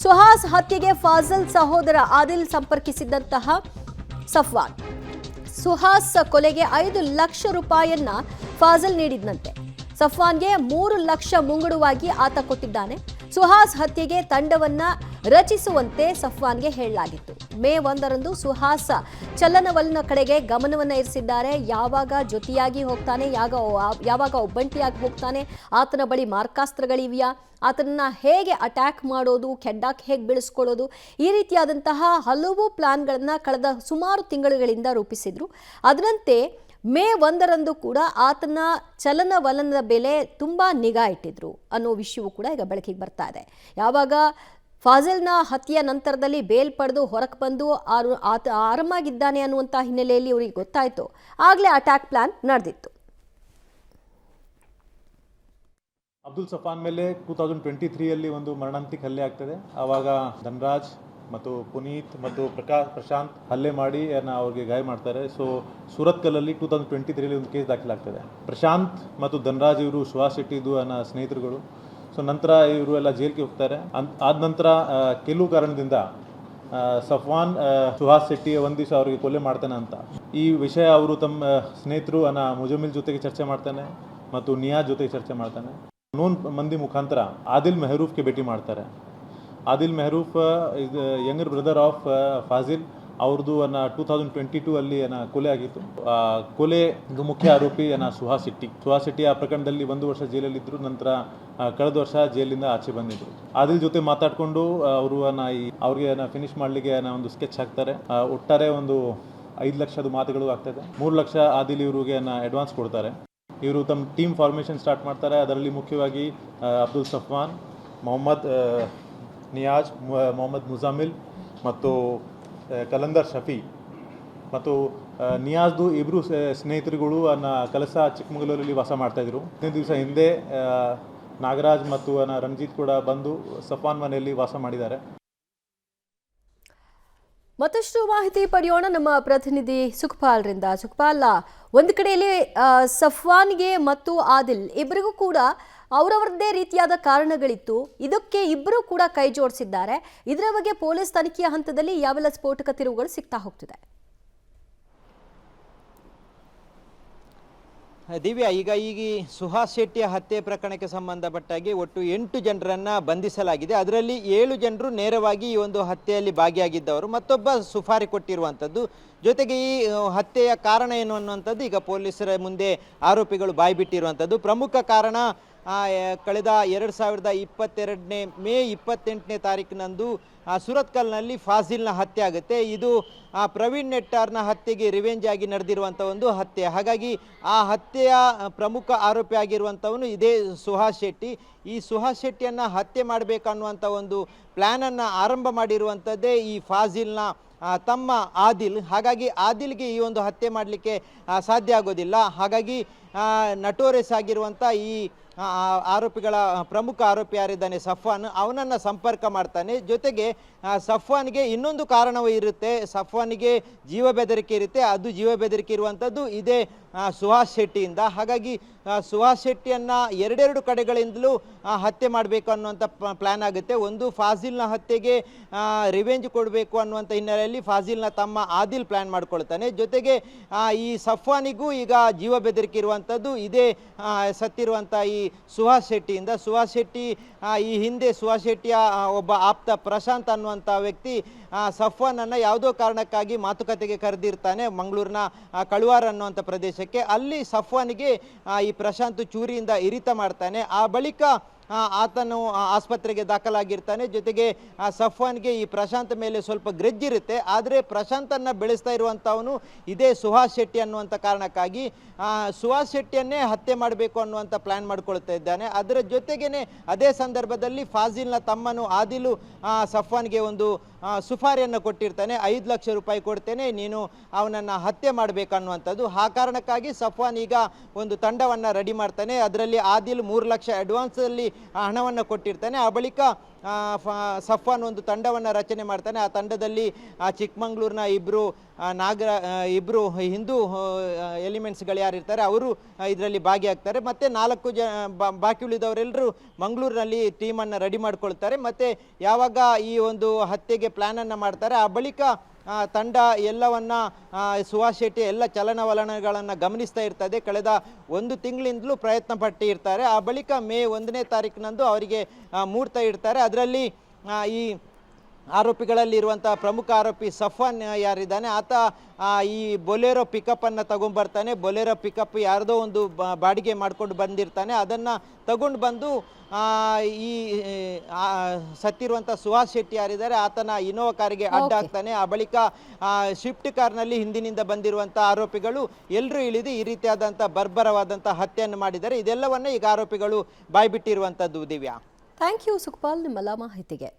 ಸುಹಾಸ್ ಹತ್ಯೆಗೆ ಫಾಜಲ್ ಸಹೋದರ ಆದಿಲ್ ಸಂಪರ್ಕಿಸಿದ್ದಂತಹ ಸಫ್ವಾನ್ ಸುಹಾಸ್ ಕೊಲೆಗೆ 5 ಲಕ್ಷ ರೂಪಾಯಿಯನ್ನ ಫಾಜಲ್ ನೀಡಿದ್ನಂತೆ. ಸಫ್ವಾನ್ಗೆ 3 ಲಕ್ಷ ಮುಂಗಡವಾಗಿ ಆತ ಕೊಟ್ಟಿದ್ದಾನೆ. ಸುಹಾಸ್ ಹತ್ಯೆಗೆ ತಂಡವನ್ನ ರಚಿಸುವಂತೆ ಸಫ್ವಾನ್ಗೆ ಹೇಳಲಾಗಿತ್ತು. ಮೇ 1ರಂದು ಸುಹಾಸ್ ಚಲನವಲನ ಕಡೆಗೆ ಗಮನವನ್ನ ಇರಿಸಿದ್ದಾರೆ. ಯಾವಾಗ ಜೊತೆಯಾಗಿ ಹೋಗ್ತಾನೆ, ಯಾವಾಗ ಒಬ್ಬಂಟಿಯಾಗಿ ಹೋಗ್ತಾನೆ, ಆತನ ಬಳಿ ಮಾರ್ಕಾಸ್ತ್ರಗಳಿವೆಯಾ, ಆತನನ್ನ ಹೇಗೆ ಅಟ್ಯಾಕ್ ಮಾಡೋದು, ಕೆಡ್ಡಾಕ್ ಹೇಗೆ ಬೆಳೆಸ್ಕೊಳ್ಳೋದು, ಈ ರೀತಿಯಾದಂತಹ ಹಲವು ಪ್ಲಾನ್ಗಳನ್ನ ಕಳೆದ ಸುಮಾರು ತಿಂಗಳುಗಳಿಂದ ರೂಪಿಸಿದ್ರು. ಅದರಂತೆ ಮೇ 1ರಂದು ಕೂಡ ಆತನ ಚಲನವಲನದ ಬೆಲೆ ತುಂಬಾ ನಿಗಾ ಇಟ್ಟಿದ್ರು ಅನ್ನೋ ವಿಷಯವೂ ಕೂಡ ಈಗ ಬೆಳಕಿಗೆ ಬರ್ತಾ ಇದೆ. ಯಾವಾಗ ಫಾಜಲ್ನ ಹತ್ಯೆಯ ನಂತರದಲ್ಲಿ ಬೇಲ್ ಪಡೆದು ಹೊರಕ್ಕೆ ಬಂದು ಆತ ಆರಾಮಾಗಿದ್ದಾನೆ ಅನ್ನುವಂಥ ಹಿನ್ನೆಲೆಯಲ್ಲಿ ಅವರಿಗೆ ಗೊತ್ತಾಯಿತು, ಆಗಲೇ ಅಟ್ಯಾಕ್ ಪ್ಲಾನ್ ನಡೆದಿತ್ತು. ಅಬ್ದುಲ್ ಸಫಾನ್ ಮೇಲೆ 2023 ಒಂದು ಮರಣಾಂತಿಕ ಹಲ್ಲೆ ಆಗ್ತದೆ. ಆವಾಗ ಧನರಾಜ್ ಮತ್ತು ಪುನೀತ್ ಮತ್ತು ಪ್ರಶಾಂತ್ ಹಲ್ಲೆ ಮಾಡಿ ಅವ್ರಿಗೆ ಗಾಯ ಮಾಡ್ತಾರೆ. ಸೊ ಸೂರತ್ಕಲ್ಲಲ್ಲಿ 2023 ಒಂದು ಕೇಸ್ ದಾಖಲಾಗ್ತದೆ. ಪ್ರಶಾಂತ್ ಮತ್ತು ಧನರಾಜ್ ಇವರು ಸುಹಾಸ್ ಶೆಟ್ಟಿದು ಸ್ನೇಹಿತರುಗಳು. ಸೊ ನಂತರ ಇವರು ಎಲ್ಲ ಜೈಲಿಗೆ ಹೋಗ್ತಾರೆ. ಆದ ನಂತರ ಕೆಲವು ಕಾರಣದಿಂದ ಸಫ್ವಾನ್ ಸುಹಾಸ್ ಶೆಟ್ಟಿ ಒಂದು ದಿವಸ ಅವರಿಗೆ ಕೊಲೆ ಮಾಡ್ತಾನೆ ಅಂತ ಈ ವಿಷಯ ಅವರು ತಮ್ಮ ಸ್ನೇಹಿತರು ಮುಜಮಿಲ್ ಜೊತೆಗೆ ಚರ್ಚೆ ಮಾಡ್ತಾನೆ ಮತ್ತು ನಿಯಾಜ್ ಜೊತೆಗೆ ಚರ್ಚೆ ಮಾಡ್ತಾನೆ. ನೋನ್ ಮಂದಿ ಮುಖಾಂತರ ಆದಿಲ್ ಮೆಹರೂಫ್ಗೆ ಭೇಟಿ ಮಾಡ್ತಾರೆ. Adil Mehroof is younger brother of Fazil. ಅವ್ರದ್ದು 2022 ಅಲ್ಲಿ ಕೊಲೆ ಆಗಿತ್ತು. ಕೊಲೆಗೆ ಮುಖ್ಯ ಆರೋಪಿ ಸುಹಾಸ್ ಶೆಟ್ಟಿ ಆ ಪ್ರಕರಣದಲ್ಲಿ 1 ವರ್ಷ ಜೈಲಲ್ಲಿದ್ದರು. ನಂತರ ಕಳೆದ ವರ್ಷ ಜೈಲಿಂದ ಆಚೆ ಬಂದಿದ್ರು. ಆದಿಲ್ ಜೊತೆ ಮಾತಾಡಿಕೊಂಡು ಅವರು ಅವ್ರಿಗೆ ಫಿನಿಶ್ ಮಾಡಲಿಕ್ಕೆ ಒಂದು ಸ್ಕೆಚ್ ಹಾಕ್ತಾರೆ. ಒಟ್ಟಾರೆ ಒಂದು 5 ಲಕ್ಷದ ಮಾತುಗಳು ಆಗ್ತದೆ. 3 ಲಕ್ಷ ಆದಿಲ್ ಇವ್ರಿಗೆ ಅಡ್ವಾನ್ಸ್ ಕೊಡ್ತಾರೆ. ಇವರು ತಮ್ಮ ಟೀಮ್ ಫಾರ್ಮೇಷನ್ ಸ್ಟಾರ್ಟ್ ಮಾಡ್ತಾರೆ. ಅದರಲ್ಲಿ ಮುಖ್ಯವಾಗಿ ಅಬ್ದುಲ್ ಸಫ್ವಾನ್, ಮೊಹಮ್ಮದ್ ನಿಯಾಜ್, ಮೊಹಮ್ಮದ್ ಮುಜಾಮಿಲ್ ಮತ್ತು ಕಲಂದರ್ ಶಫಿ ಮತ್ತು ನಿಯಾಜ್ದು ಇಬ್ಬರು ಸ್ನೇಹಿತರುಗಳು ಕಲಸ ಚಿಕ್ಕಮಗಳೂರಲ್ಲಿ ವಾಸ ಮಾಡ್ತಾಯಿದ್ರು. 15 ದಿವಸ ಹಿಂದೆ ನಾಗರಾಜ್ ಮತ್ತು ರಂಜಿತ್ ಕೂಡ ಬಂದು ಸಫಾನ್ ಮನೆಯಲ್ಲಿ ವಾಸ ಮಾಡಿದ್ದಾರೆ. ಮತ್ತಷ್ಟು ಮಾಹಿತಿ ಪಡೆಯೋಣ ನಮ್ಮ ಪ್ರತಿನಿಧಿ ಸುಖಪಾಲ್ರಿಂದ. ಸುಖಪಾಲ್, ಒಂದು ಕಡೆಯಲ್ಲಿ ಸಫ್ವಾನ್ಗೆ ಮತ್ತು ಆದಿಲ್ ಇಬ್ಬರಿಗೂ ಕೂಡ ಅವರವರದ್ದೇ ರೀತಿಯಾದ ಕಾರಣಗಳಿತ್ತು. ಇದಕ್ಕೆ ಇಬ್ಬರು ಕೂಡ ಕೈ ಜೋಡಿಸಿದ್ದಾರೆ. ಇದರ ಬಗ್ಗೆ ಪೊಲೀಸ್ ತನಿಖೆಯ ಹಂತದಲ್ಲಿ ಯಾವೆಲ್ಲ ಸ್ಫೋಟಕ ತಿರುವುಗಳು ಸಿಗ್ತಾ ಹೋಗ್ತಿದೆ? ದಿವ್ಯಾ, ಈಗ ಸುಹಾಸ್ ಶೆಟ್ಟಿಯ ಹತ್ಯೆ ಪ್ರಕರಣಕ್ಕೆ ಸಂಬಂಧಪಟ್ಟಾಗಿ ಒಟ್ಟು 8 ಜನರನ್ನು ಬಂಧಿಸಲಾಗಿದೆ. ಅದರಲ್ಲಿ 7 ಜನರು ನೇರವಾಗಿ ಈ ಒಂದು ಹತ್ಯೆಯಲ್ಲಿ ಭಾಗಿಯಾಗಿದ್ದವರು, ಮತ್ತೊಬ್ಬ ಸುಫಾರಿ ಕೊಟ್ಟಿರುವಂಥದ್ದು. ಜೊತೆಗೆ ಈ ಹತ್ಯೆಯ ಕಾರಣ ಏನು ಅನ್ನುವಂಥದ್ದು ಈಗ ಪೊಲೀಸರ ಮುಂದೆ ಆರೋಪಿಗಳು ಬಾಯ್ಬಿಟ್ಟಿರುವಂಥದ್ದು. ಪ್ರಮುಖ ಕಾರಣ ಕಳೆದ 2022 ಮೇ 28ನೇ ತಾರೀಕಿನಂದು ಸುರತ್ಕಲ್ನಲ್ಲಿ ಫಾಜಿಲ್ನ ಹತ್ಯೆ ಆಗುತ್ತೆ. ಇದು ಪ್ರವೀಣ್ ನೆಟ್ಟಾರ್ನ ಹತ್ಯೆಗೆ ರಿವೆಂಜ್ ಆಗಿ ನಡೆದಿರುವಂಥ ಒಂದು ಹತ್ಯೆ. ಹಾಗಾಗಿ ಆ ಹತ್ಯೆಯ ಪ್ರಮುಖ ಆರೋಪಿ ಆಗಿರುವಂಥವನು ಇದೇ ಸುಹಾಸ್ ಶೆಟ್ಟಿ. ಈ ಸುಹಾಸ್ ಶೆಟ್ಟಿಯನ್ನು ಹತ್ಯೆ ಮಾಡಬೇಕನ್ನುವಂಥ ಒಂದು ಪ್ಲ್ಯಾನನ್ನು ಆರಂಭ ಮಾಡಿರುವಂಥದ್ದೇ ಈ ಫಾಜಿಲ್ನ ತಮ್ಮ ಆದಿಲ್. ಹಾಗಾಗಿ ಆದಿಲ್ಗೆ ಈ ಒಂದು ಹತ್ಯೆ ಮಾಡಲಿಕ್ಕೆ ಸಾಧ್ಯ ಆಗೋದಿಲ್ಲ. ಹಾಗಾಗಿ ನಟೋರೆಸ್ ಆಗಿರುವಂಥ ಈ ಆರೋಪಿಗಳ ಪ್ರಮುಖ ಆರೋಪಿ ಯಾರಿದ್ದಾನೆ ಸಫ್ವಾನ್, ಅವನನ್ನು ಸಂಪರ್ಕ ಮಾಡ್ತಾನೆ. ಜೊತೆಗೆ ಸಫ್ವಾನ್ಗೆ ಇನ್ನೊಂದು ಕಾರಣವೂ ಇರುತ್ತೆ. ಸಫ್ವಾನಿಗೆ ಜೀವ ಬೆದರಿಕೆ ಇರುತ್ತೆ. ಅದು ಜೀವ ಬೆದರಿಕೆ ಇರುವಂಥದ್ದು ಇದೇ ಸುಹಾಸ್ ಶೆಟ್ಟಿಯಿಂದ. ಹಾಗಾಗಿ ಸುಹಾಸ್ ಶೆಟ್ಟಿಯನ್ನು ಎರಡೆರಡು ಕಡೆಗಳಿಂದಲೂ ಹತ್ಯೆ ಮಾಡಬೇಕು ಅನ್ನುವಂಥ ಪ್ಲ್ಯಾನ್ ಆಗುತ್ತೆ. ಒಂದು ಫಾಜಿಲ್ನ ಹತ್ಯೆಗೆ ರಿವೆಂಜ್ ಕೊಡಬೇಕು ಅನ್ನುವಂಥ ಹಿನ್ನೆಲೆಯಲ್ಲಿ ಫಾಜಿಲ್ನ ತಮ್ಮ ಆದಿಲ್ ಪ್ಲ್ಯಾನ್ ಮಾಡ್ಕೊಳ್ತಾನೆ. ಜೊತೆಗೆ ಈ ಸಫ್ವಾನಿಗೂ ಈಗ ಜೀವ ಬೆದರಿಕೆ ಇರುವಂಥದ್ದು ಇದೇ ಸತ್ತಿರುವಂಥ ಈ ಸುಹಾಸ್ ಶೆಟ್ಟಿಯಿಂದ. ಸುಹಾಸ್ ಶೆಟ್ಟಿ ಈ ಹಿಂದೆ ಸುಹಾಸ್ ಶೆಟ್ಟಿಯ ಒಬ್ಬ ಆಪ್ತ ಪ್ರಶಾಂತ್ ಅನ್ನುವಂಥ ವ್ಯಕ್ತಿ ಸಫ್ವಾನನ್ನು ಯಾವುದೋ ಕಾರಣಕ್ಕಾಗಿ ಮಾತುಕತೆಗೆ ಕರೆದಿರ್ತಾನೆ ಮಂಗಳೂರಿನ ಕಳುವಾರ ಅನ್ನುವಂಥ ಪ್ರದೇಶಕ್ಕೆ. ಅಲ್ಲಿ ಸಫ್ವಾನಿಗೆ ಈ ಪ್ರಶಾಂತ್ ಚೂರಿಯಿಂದ ಇರಿತ ಮಾಡ್ತಾನೆ. ಆ ಬಳಿಕ ಆತನು ಆಸ್ಪತ್ರೆಗೆ ದಾಖಲಾಗಿರ್ತಾನೆ. ಜೊತೆಗೆ ಸಫ್ವಾನ್ಗೆ ಈ ಪ್ರಶಾಂತ್ ಮೇಲೆ ಸ್ವಲ್ಪ ಗ್ರೆಜ್ಜಿರುತ್ತೆ. ಆದರೆ ಪ್ರಶಾಂತನ್ನು ಬೆಳೆಸ್ತಾ ಇರುವಂಥವನು ಇದೇ ಸುಹಾಸ್ ಶೆಟ್ಟಿ ಅನ್ನುವಂಥ ಕಾರಣಕ್ಕಾಗಿ ಸುಹಾಸ್ ಶೆಟ್ಟಿಯನ್ನೇ ಹತ್ಯೆ ಮಾಡಬೇಕು ಅನ್ನುವಂಥ ಪ್ಲ್ಯಾನ್ ಮಾಡ್ಕೊಳ್ತಾ ಇದ್ದಾನೆ. ಅದರ ಜೊತೆಗೇ ಅದೇ ಸಂದರ್ಭದಲ್ಲಿ ಫಾಜಿಲ್ನ ತಮ್ಮನು ಆದಿಲು ಸಫ್ವಾನ್ಗೆ ಒಂದು ಸುಫಾರಿಯನ್ನು ಕೊಟ್ಟಿರ್ತಾನೆ. 5 ಲಕ್ಷ ರೂಪಾಯಿ ಕೊಡ್ತೇನೆ, ನೀನು ಅವನನ್ನು ಹತ್ಯೆ ಮಾಡಬೇಕನ್ನುವಂಥದ್ದು. ಆ ಕಾರಣಕ್ಕಾಗಿ ಸಫ್ವಾನ್ ಈಗ ಒಂದು ತಂಡವನ್ನು ರೆಡಿ ಮಾಡ್ತಾನೆ. ಅದರಲ್ಲಿ ಆದಿಲ್ 3 ಲಕ್ಷ ಅಡ್ವಾನ್ಸಲ್ಲಿ ಹಣವನ್ನು ಕೊಟ್ಟಿರ್ತಾನೆ. ಆ ಬಳಿಕ ಸಫ್ವಾನ್ ಒಂದು ತಂಡವನ್ನು ರಚನೆ ಮಾಡ್ತಾನೆ. ಆ ತಂಡದಲ್ಲಿ ಚಿಕ್ಕಮಂಗ್ಳೂರಿನ ಇಬ್ಬರು ಹಿಂದೂ ಎಲಿಮೆಂಟ್ಸ್ಗಳು ಯಾರಿರ್ತಾರೆ ಅವರು ಇದರಲ್ಲಿ ಭಾಗಿಯಾಗ್ತಾರೆ. ಮತ್ತು 4 ಬಾಕಿ ಉಳಿದವರೆಲ್ಲರೂ ಮಂಗಳೂರಿನಲ್ಲಿ ಟೀಮನ್ನು ರೆಡಿ ಮಾಡ್ಕೊಳ್ತಾರೆ. ಮತ್ತು ಯಾವಾಗ ಈ ಒಂದು ಹತ್ಯೆಗೆ ಪ್ಲ್ಯಾನನ್ನು ಮಾಡ್ತಾರೆ ಆ ಬಳಿಕ ತಂಡ ಎಲ್ಲವನ್ನ ಸುಹಾಸ್ ಶೆಟ್ಟಿ ಎಲ್ಲ ಚಲನವಲನಗಳನ್ನು ಗಮನಿಸ್ತಾ ಇರ್ತದೆ. ಕಳೆದ 1 ತಿಂಗಳಿಂದಲೂ ಪ್ರಯತ್ನ ಪಟ್ಟು ಇರ್ತಾರೆ. ಆ ಬಳಿಕ ಮೇ 1ನೇ ತಾರೀಕಿನಂದು ಅವರಿಗೆ ಮೂಡ್ತಾ ಇರ್ತಾರೆ. ಅದರಲ್ಲಿ ಈ ಆರೋಪಿಗಳಲ್ಲಿ ಇರುವಂಥ ಪ್ರಮುಖ ಆರೋಪಿ ಸಫ್ವಾನ್ ಯಾರಿದ್ದಾನೆ ಆತ ಈ ಬೊಲೆರೋ ಪಿಕಪ್ಪನ್ನು ತಗೊಂಡ್ಬರ್ತಾನೆ. ಬೊಲೆರೋ ಪಿಕಪ್ ಯಾರ್ದೋ ಒಂದು ಬಾಡಿಗೆ ಮಾಡ್ಕೊಂಡು ಬಂದಿರ್ತಾನೆ. ಅದನ್ನು ತಗೊಂಡು ಬಂದು ಈ ಸತ್ತಿರುವಂಥ ಸುಹಾಸ್ ಶೆಟ್ಟಿ ಯಾರಿದ್ದಾರೆ ಆತನ ಇನೋವಾ ಕಾರಿಗೆ ಅಡ್ಡ ಹಾಕ್ತಾನೆ. ಆ ಬಳಿಕ ಶಿಫ್ಟ್ ಕಾರ್ನಲ್ಲಿ ಹಿಂದಿನಿಂದ ಬಂದಿರುವಂಥ ಆರೋಪಿಗಳು ಎಲ್ಲರೂ ಇಳಿದು ಈ ರೀತಿಯಾದಂಥ ಬರ್ಬರವಾದಂಥ ಹತ್ಯೆಯನ್ನು ಮಾಡಿದ್ದಾರೆ. ಇದೆಲ್ಲವನ್ನ ಈಗ ಆರೋಪಿಗಳು ಬಾಯ್ಬಿಟ್ಟಿರುವಂಥದ್ದು. ದಿವ್ಯಾ, ಥ್ಯಾಂಕ್ ಯು ಸುಖಪಾಲ್, ನಿಮ್ಮೆಲ್ಲ ಮಾಹಿತಿಗೆ.